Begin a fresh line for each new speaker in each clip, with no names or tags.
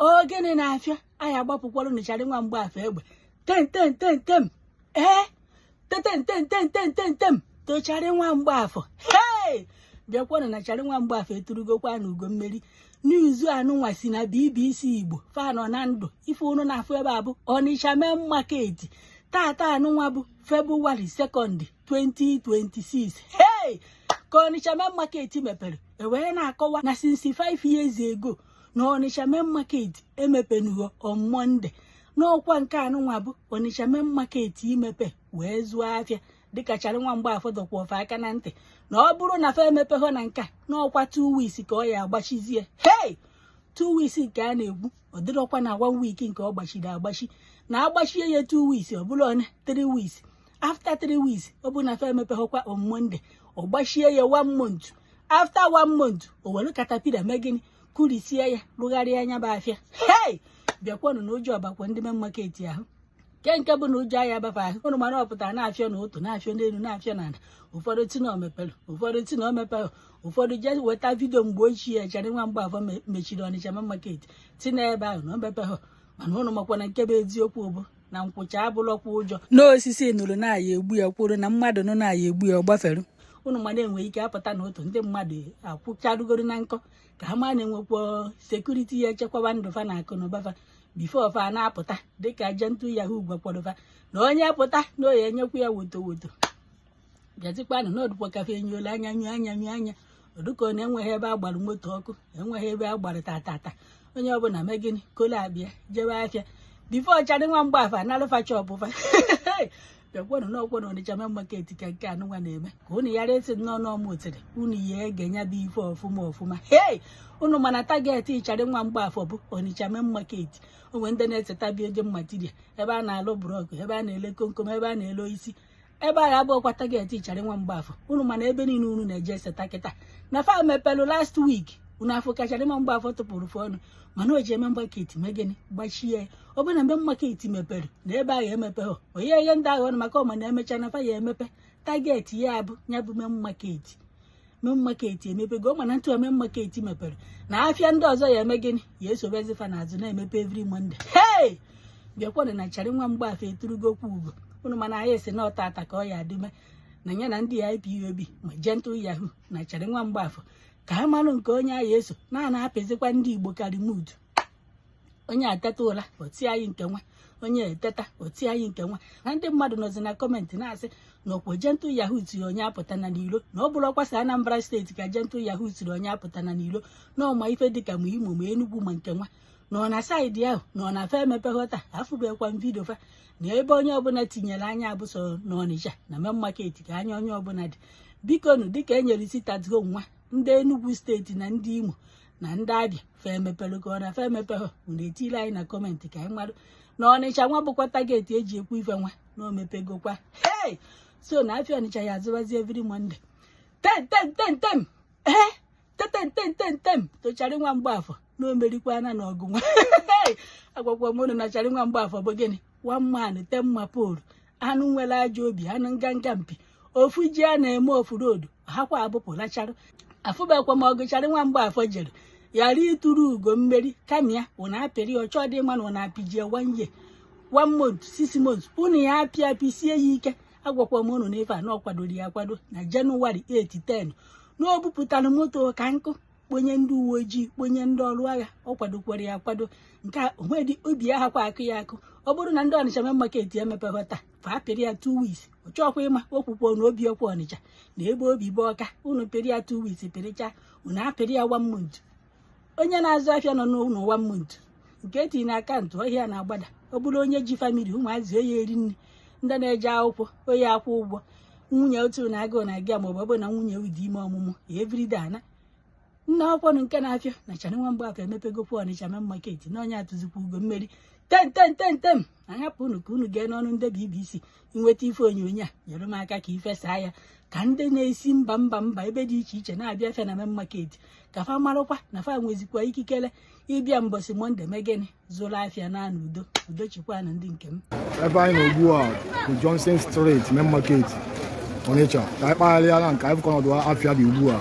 ogene na-afịa anyị agbapụkwara n'ịchara nwa Mgbafor egbe tem tem tochara nwa Mgbafor bịakwana na chara nwa Mgbafor eturugokwa na ugo mmeri n'izu anụnwa si na BBC Igbo fanọ na ndụ ife unu na-afụ ebe a bụ Onitsha Main Market tata anụnwa bụ February 2nd 2026 ka Onitsha Main Market mepere ewere na-akọwa na since 5 years ago na Onitsha Main Market emepenugo on Monday n'ọkwa nke anụnwa bụ Onitsha Main Market imepe wee zụọ afịa dịka chara nwa Mgbafor dọkwa ofe aka na ntị na ọ bụrụ na fa emepeghọ na nka n'ọkwa 2 weeks ka ọ ya agbachizie 2 weeks nke a na-egwu ọ dịrọkwa na 1 week nke ọ gbachiri agbachi na agbachie ya 2 weeks ọ bụrụ one 3 weeks after 3 weeks ọ bụ na fa emepeghọkwa on Monday ọ gbachie ya 1 month after 1 month o were katapila mee gịnị kurisie ya rụgharịa anya bụ afịa bịakwanụ na ụjọ ọbakwa ndị Main Market ahụ nke bụ na ụjọ ahịa abafe ahụ ụnụ mara ọpụtara na-afịa na otu na-afịa n'elu na-afịa n'ala ụfọdụ ti na omepere ụfọdụ ti na omepeghị ụfọdụ je weta vidio mgbe ochie chara nwa Mgbafor mechiri Onitsha Main Market ti na ebe ahụ na omepeghị mana ụnụ makwa na nke bụ eziokwu bụ na nkwụcha abụlọkwa ụjọ n'osisi nụrụ na-aya egbu ya kwuru na mmadụ nọ na-aya egbu ya ọ gbafere ụnụ ma na-enwe ike apụta na otu ndị mmadụ akwụcharugoro na nkọ ka ha ma na-enwekwa sekuriti ya echekwaba ndụ fa na akụ na ụba fa bifo fa na-apụta dịka ajentu Yahoo gwakwadofa na onye pụta na oyi enyekwa ya woto bịazikwanụ na ọdụkwa kafe enyola anya nyụ anya ọdụka ọ na-enweghị ebe agbara moto ọkụ enweghị ebe agbara tatata onye ọbụla mee gịnị kolo abịa jebe afịa bifo chara nwa Mgbafor analụfa chọpụfa bịakwanụ n'ọkwa na Onitsha Main Market ka nke anụnwa na-eme ka unu yara esi n'ọnụ ọmụtiri unu ya egenya bụ ife ọfụma unu mana target chara nwa Mgbafor bụ Onitsha Main Market onwe ndị na-eseta building material ebe a na-alụ brọk ebe a na-ele komkom ebe a na-ele isi ebe a ga-abụọkwa target chara nwa Mgbafor unu mana ebe niile unu na-eje eseta kịta na fa mepelu last week unu afọ ka chara nwa Mgbafor tụpụrụ fọnụ mana o ji Main Market mee gịnị gbachie ya ọ bụ na Main Market mepere na ebe ahụ emepeghọ onye ihe ndị ahụ maka ọma na-emecha na fa ya emepe target ya bụ ya bụ Main Market emepego mana ntụ Main Market mepere na afịa ndị ọzọ ya eme gịnị ya esobezi fa n'azụ na-emepe every Monday bịakwanụ na chara nwa Mgbafor eturugokwa ugo unu mana anyị esi na ọtata ka ọ ya adịme na ya na ndị IPOB ma Gentle Yahoo na chara nwa Mgbafor ka ha marụ nke onye anyị eso na-apịzikwa ndị Igbo karị mood onye ateta ụla oti anyị nke nwa onye eteta oti anyị nke nwa na ndị mmadụ nọzi na kọmentị na-asị na ọkwa Gentle Yahoo tiri onye apụta na n'ilo na ọ bụrụ ọkwasa Anambra steeti ka Gentle Yahoo tiri onye apụta na n'ilo na ọma ife dịka ma Imo ma Enugu ma nke nwa na ọ na saịdị ahụ na ọ na-afa emepeghọta afụbekwa vidio fa na ebe onye ọbụla tinyere anya abụso na Onitsha na Main Market ka anya onye ọbụla dị bikonu dịka enyere sitadgo nwa ndị Enugu steeti na ndị Imo na ndị Abịa fa emepere ka ọ na fa emepeghọ unu etiri anyị na kọmentị ka anyị marụ na Onitsha nwa bụkwa target eji ekwu ife nwa na omepegokwa so na afịa Onitsha ya azụbazi every Monday tem tochara nwa Mgbafor na omerikwana na ọgụ nwa agwakwa m unu na chara nwa Mgbafor bụ gịnị 1 man 10 mapolu anụ nwere ajọ obi anụ nganga mpi ofu ji a na-eme ofu road hakwa abụpụlacharụ afụbekwa m ọgụ chara nwa Mgbafor jere yara ituru ugo mmeri kama ya ụna apịrị ọchọ dị mma na ụna apịjie 1 year 1 month 6 months unu ya apịsie ya ike agwakwa m unu na ife a na ọ kwadoro ya akwado na Jenụwarị 8-10 na o bupụtara moto ka nkụ kponye ndị uwe ojii kponye ndị ọrụ agha ọ kwadokwara ya akwado nke onwedị obi ya hakwa akụ ya akụ ọ bụrụ na ndị Onitsha Main Market emepeghọ taa fa apịrị ya 2 weeks ọ chọkwa ịma okwukwo na obi ọkwa Onitsha na ebe obi bụ ọka unu pịrị ya 2 weeks pịrịcha unu apịrị ya 1 month onye na-azụ afịa nọ n'ụlọ 1 month nke etinye na akaụntụ ọhịa na-agbada ọ bụrụ onye ji famili ụmụazị onye eri nri ndị na-eje akwụkwọ onye akwụ ụgwọ nwunye otu na agụụ na-aga maọbụ ọ bụ na nwunye ụdị ime ọmụmụ everyday ana nna ọkwọnụ nke na-afịa na chara nwa Mgbafor emepegokwa Onitsha Main Market na onye atụzikwa ugo mmeri tem ahapụ unu ka unu gee n'ọnụ ndị BBC inweta ife onyonyo a nyere m aka ka ifesa ya ka ndị na-esi mba ebe dị iche iche na-abịa afịa na Main Market ka fa marụkwa na fa nwezikwa ikikere ịbịa mbọsị Monde megịnị zụrụ afịa na udo chikwa na ndị nke m
ebe anyị nọ ugbu a bụ Johnson Street Main Market Onitsha ka anyị kpagharịala nke anyị fụkọ n'ọdụ afịa dị ugbu a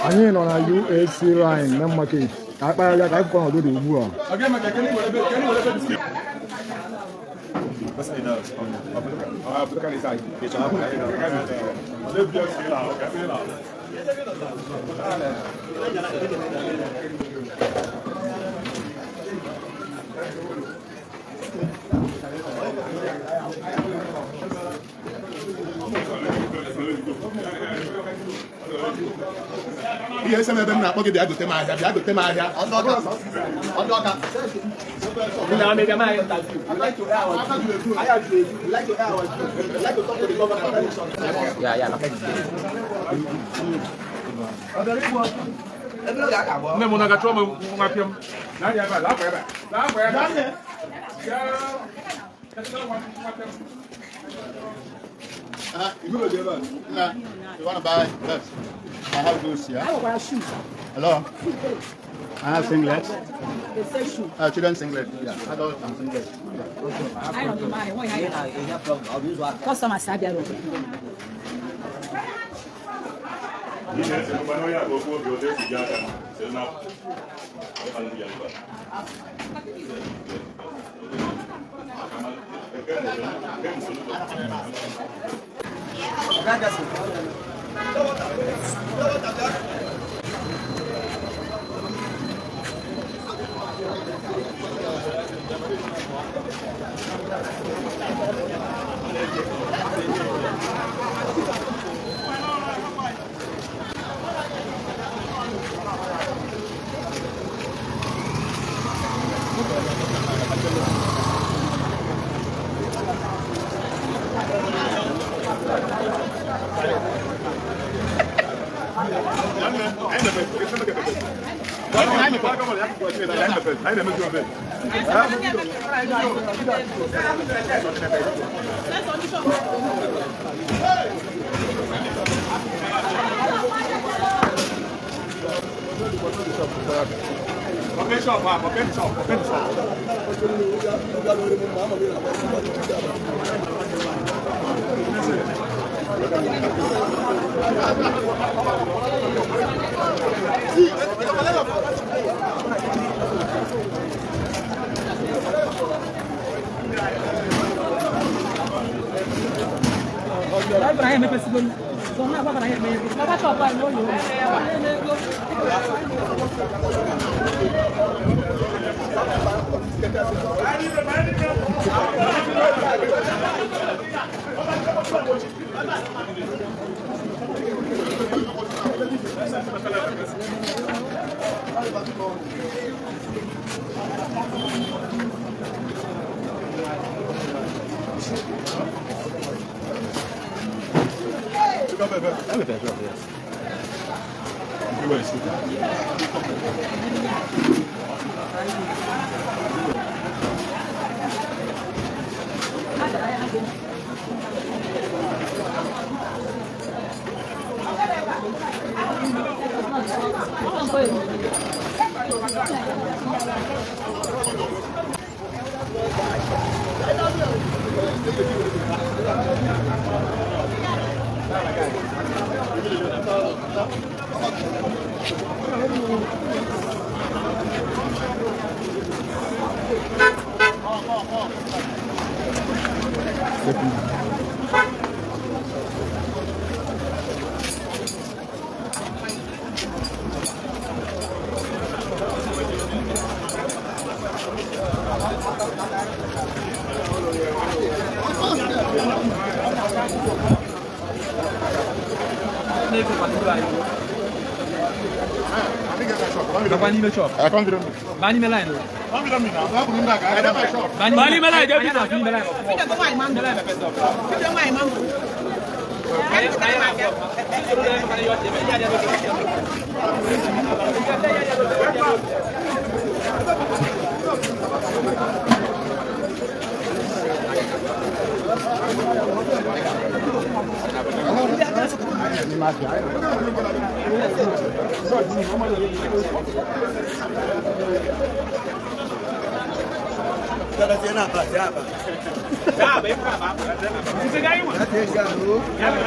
Anyị nọ na UAC line main market ka akpagharịa ka akụkọ ọnọdụ dị ugbu a.
Ihe ese ebe m na-akpọ gị bịa gote m ahịa bịa gote m ahịa ọdọka
nne m na-agacha ọmụ nwa pịa m na-arịa ebe a laakwa ebe a laakwa ebe a
you want to buy that? I have those here.
I want shoes.
Hello? I have singlets.
They say shoe.
Children's singlet. Yeah, adult and singlet.
I don't know why. Customer Sabia.
Bani melai no. Bani melai dia bisa bani melai. Kita kau mai mang. Melai betul. Kita mai mang.
Kada siapa apa siapa?
Siapa ya apa? Bisa gaya mana?
Siapa?